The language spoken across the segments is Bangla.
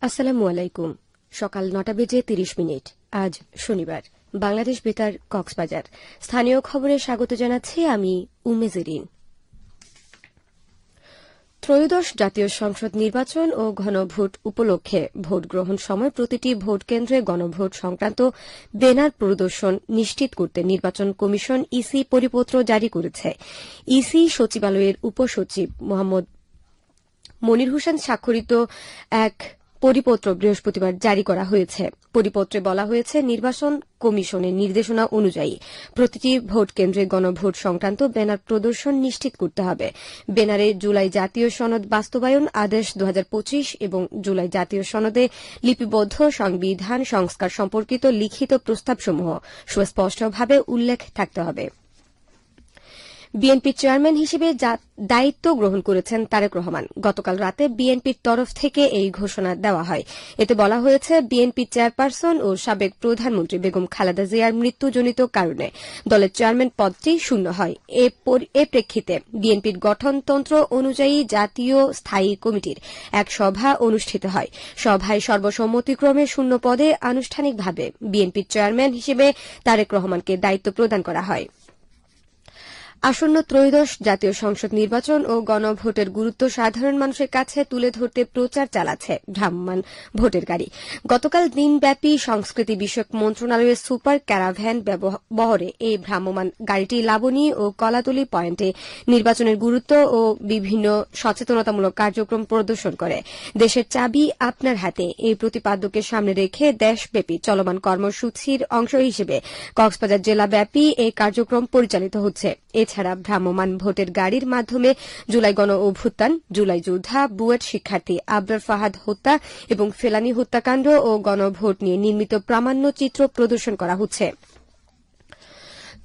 আসসালামু আলাইকুম। সকাল ৯টা বেজে ৩০ মিনিট। আজ শনিবার। বাংলাদেশ বেতার কক্সবাজার। স্থানীয় খবরে স্বাগত জানাচ্ছি আমি উম্মে-জেরিন। ত্রয়োদশ জাতীয় সংসদ নির্বাচন ও গণভোট উপলক্ষে ভোট গ্রহণ সময় প্রতিটি ভোট কেন্দ্রে গণভোট সংক্রান্ত ব্যানার প্রদর্শন নিশ্চিত করতে নির্বাচন কমিশন ইসি পরিপত্র জারি করেছে। ইসি সচিবালয়ের উপসচিব মোহাম্মদ মনির হোসেন স্বাক্ষরিত এক পরিপত্র বৃহস্পতিবার জারি করা হয়েছে। পরিপত্রে বলা হয়েছে, নির্বাচন কমিশনের নির্দেশনা অনুযায়ী প্রতিটি ভোট কেন্দ্রে গণভোট সংক্রান্ত ব্যানার প্রদর্শন নিশ্চিত করতে হবে। ব্যানারে জুলাই জাতীয় সনদ বাস্তবায়ন আদেশ 2025 এবং জুলাই জাতীয় সনদে লিপিবদ্ধ সংবিধান সংস্কার সম্পর্কিত লিখিত প্রস্তাবসমূহ সুস্পষ্টভাবে উল্লেখ থাকতে হবে। বিএনপির চেয়ারম্যান হিসেবে দায়িত্ব গ্রহণ করেছেন তারেক রহমান। গতকাল রাতে বিএনপির তরফ থেকে এই ঘোষণা দেওয়া হয়। এতে বলা হয়েছে, বিএনপি চেয়ারপারসন ও সাবেক প্রধানমন্ত্রী বেগম খালেদা জিয়ার মৃত্যুজনিত কারণে দলের চেয়ারম্যান পদটি শূন্য হয়। এ প্রেক্ষিতে বিএনপির গঠনতন্ত্র অনুযায়ী জাতীয় স্থায়ী কমিটির এক সভা অনুষ্ঠিত হয়। সভায় সর্বসম্মতিক্রমে শূন্য পদে আনুষ্ঠানিকভাবে বিএনপির চেয়ারম্যান হিসেবে তারেক রহমানকে দায়িত্ব প্রদান করা হয়। আসন্ন ত্রয়োদশ জাতীয় সংসদ নির্বাচন ও গণভোটের গুরুত্ব সাধারণ মানুষের কাছে তুলে ধরতে প্রচার চালাচ্ছে ভ্রাম্যমাণ ভোটের গাড়ি। গতকাল দিনব্যাপী সংস্কৃতি বিষয়ক মন্ত্রণালয়ের সুপার ক্যারাভ্যান বহরে এই ভ্রাম্যমাণ গাড়িটি লাবণী ও কলাতলী পয়েন্টে নির্বাচনের গুরুত্ব ও বিভিন্ন সচেতনতামূলক কার্যক্রম প্রদর্শন করে। দেশের চাবি আপনার হাতে এই প্রতিপাদ্যকে সামনে রেখে দেশব্যাপী চলমান কর্মসূচির অংশ হিসেবে কক্সবাজার জেলাব্যাপী এই কার্যক্রম পরিচালিত হচ্ছে। এছাড়া ভ্রাম্যমাণ ভোটের গাড়ির মাধ্যমে জুলাই গণ অভ্যুত্থান, জুলাই যোদ্ধা, বুয়েট শিক্ষার্থী আবরার ফাহাদ হত্যা এবং ফেলানী হত্যাকাণ্ড ও গণভোট নিয়ে নির্মিত প্রামাণ্যচিত্র প্রদর্শন করা হচ্ছে।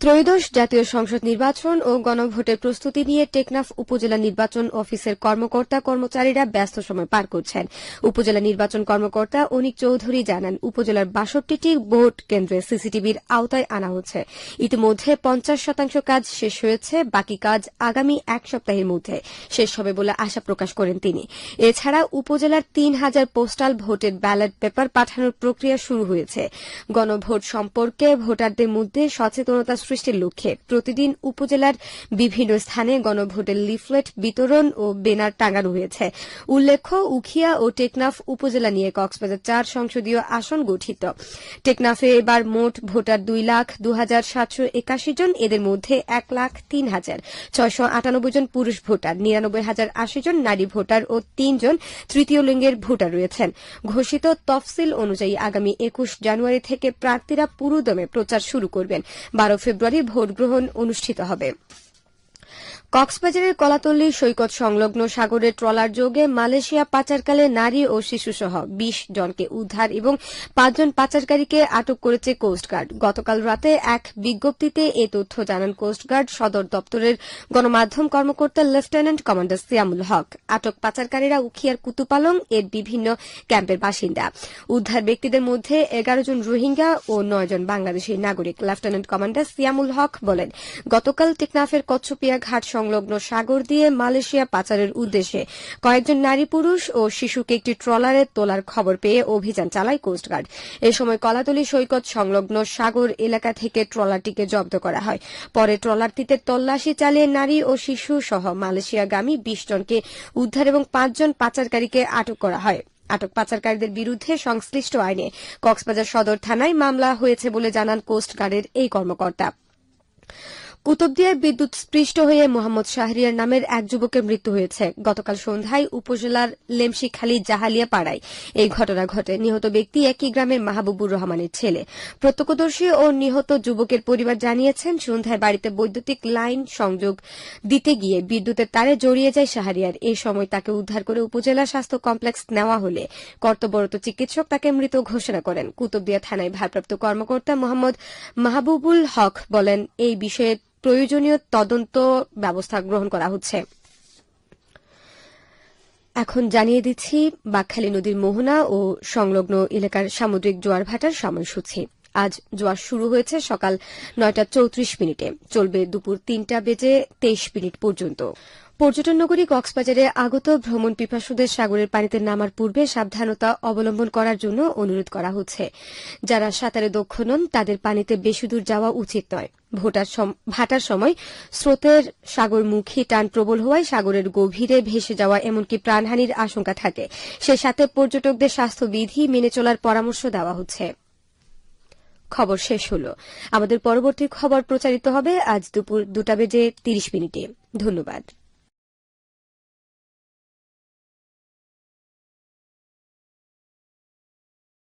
ত্রয়োদশ জাতীয় সংসদ নির্বাচন ও গণভোটের প্রস্তুতি নিয়ে টেকনাফ উপজেলা নির্বাচন অফিসের কর্মকর্তা কর্মচারীরা ব্যস্ত সময় পার করছেন। উপজেলা নির্বাচন কর্মকর্তা অনিক চৌধুরী জানান, উপজেলার ৬২টি ভোট কেন্দ্রে সিসিটিভির আওতায় আনা হচ্ছে। ইতিমধ্যে ৫০% কাজ শেষ হয়েছে। বাকি কাজ আগামী এক সপ্তাহের মধ্যে শেষ হবে বলে আশা প্রকাশ করেন তিনি। এছাড়া উপজেলার ৩,০০০ পোস্টাল ভোটের ব্যালট পেপার পাঠানোর প্রক্রিয়া শুরু হয়েছে। গণভোট সম্পর্কে ভোটারদের মধ্যে সচেতনতা সৃষ্টির লক্ষ্যে প্রতিদিন উপজেলার বিভিন্ন স্থানে গণভোটের লিফলেট বিতরণ ও ব্যানার টাঙানো হয়েছে। উল্লেখ্য, উখিয়া ও টেকনাফ উপজেলা নিয়ে কক্সবাজার ৪ সংসদীয় আসন গঠিত। টেকনাফে এবার মোট ভোটার ২,০২,৭৮১ জন। এদের মধ্যে ১,০৩,৬৯৮ জন পুরুষ ভোটার, ৯৯,০৮০ জন নারী ভোটার ও ৩ জন তৃতীয় লিঙ্গের ভোটার রয়েছেন। ঘোষিত তফসিল অনুযায়ী আগামী ২১ জানুয়ারি থেকে প্রার্থীরা পুরোদমে প্রচার শুরু করবেন। ১২ ফেব্রুয়ারি ভোট গ্রহণ অনুষ্ঠিত হবে। কক্সবাজারের কলাতলী সৈকত সংলগ্ন সাগরে ট্রলার যোগে মালয়েশিয়া পাচারকালে নারী ও শিশুসহ ২০ জনকে উদ্ধার এবং ৫ জন পাচারকারীকে আটক করেছে কোস্টগার্ড। গতকাল রাতে এক বিজ্ঞপ্তিতে এ তথ্য জানান কোস্টগার্ড সদর দপ্তরের গণমাধ্যম কর্মকর্তা লেফটেন্যান্ট কমান্ডার সিয়ামুল হক। আটক পাচারকারীরা উখিয়ার কুতুপালং এর বিভিন্ন ক্যাম্পের বাসিন্দা। উদ্ধার ব্যক্তিদের মধ্যে ১১ জন রোহিঙ্গা ও ৯ জন বাংলাদেশী নাগরিক। লেফটেন্যান্ট কমান্ডার সিয়ামুল হক বলেন, গতকাল টেকনাফের কচ্ছপিয়া ঘাট সংলগ্ন সাগর দিয়ে মালয়েশিয়া পাচারের উদ্দেশ্যে কয়েকজন নারী পুরুষ ও শিশুকে একটি ট্রলারে তোলার খবর পেয়ে অভিযান চালায় কোস্টগার্ড। এ সময় কলাতলী সৈকত সংলগ্ন সাগর এলাকা থেকে ট্রলারটিকে জব্দ করা হয়। পরে ট্রলারটিতে তল্লাশি চালিয়ে নারী ও শিশু সহ মালয়েশিয়াগামী ২০ জনকে উদ্ধার এবং ৫ জন পাচারকারীকে আটক করা হয়। আটক পাচারকারীদের বিরুদ্ধে সংশ্লিষ্ট আইনে কক্সবাজার সদর থানায় মামলা হয়েছে বলে জানান কোস্টগার্ডের এই কর্মকর্তা। কুতুবদিয়ায় বিদ্যুৎস্পৃষ্ট হয়ে মোহাম্মদ শাহরিয়ার নামের এক যুবকের মৃত্যু হয়েছে। গতকাল সন্ধ্যায় উপজেলার লেমশিখালী জাহালিয়া পাড়ায় এই ঘটনা ঘটে। নিহত ব্যক্তি একই গ্রামের মাহবুবুর রহমানের ছেলে। প্রত্যক্ষদর্শী ও নিহত যুবকের পরিবার জানিয়েছেন, সন্ধ্যায় বাড়িতে বৈদ্যুতিক লাইন সংযোগ দিতে গিয়ে বিদ্যুতের তারে জড়িয়ে যায় শাহরিয়ার। এ সময় তাকে উদ্ধার করে উপজেলা স্বাস্থ্য কমপ্লেক্স নেওয়া হলে কর্তব্যরত চিকিৎসক তাকে মৃত ঘোষণা করেন। কুতুবদিয়া থানায় ভারপ্রাপ্ত কর্মকর্তা মোহাম্মদ মাহবুবুল হক বলেন, এই বিষয়ে প্রয়োজনীয় তদন্ত ব্যবস্থা গ্রহণ করা হচ্ছে। এখন জানিয়ে দিচ্ছি বাকখালী নদীর মোহনা ও সংলগ্ন এলাকার সামুদ্রিক জোয়ার ভাটার সময়সূচি। আজ জোয়ার শুরু হয়েছে সকাল ৯টা ৩৪ মিনিটে, চলবে দুপুর ৩টা বেজে ২৩ মিনিট পর্যন্ত। পর্যটন নগরী কক্সবাজারে আগত ভ্রমণ পিপাসুদের সাগরের পানিতে নামার পূর্বে সাবধানতা অবলম্বন করার জন্য অনুরোধ করা হচ্ছে। যারা সাঁতারে দক্ষ নন তাদের পানিতে বেশি দূর যাওয়া উচিত নয়। ভাটার সময় স্রোতের সাগরমুখী টান প্রবল হওয়ায় সাগরের গভীরে ভেসে যাওয়া এমনকি প্রাণহানির আশঙ্কা থাকে। সে সাথে পর্যটকদের স্বাস্থ্যবিধি মেনে চলার পরামর্শ দেওয়া হচ্ছে। খবর শেষ হল। আমাদের পরবর্তী খবর প্রচারিত হবে আজ দুপুর 2:30 ধন্যবাদ।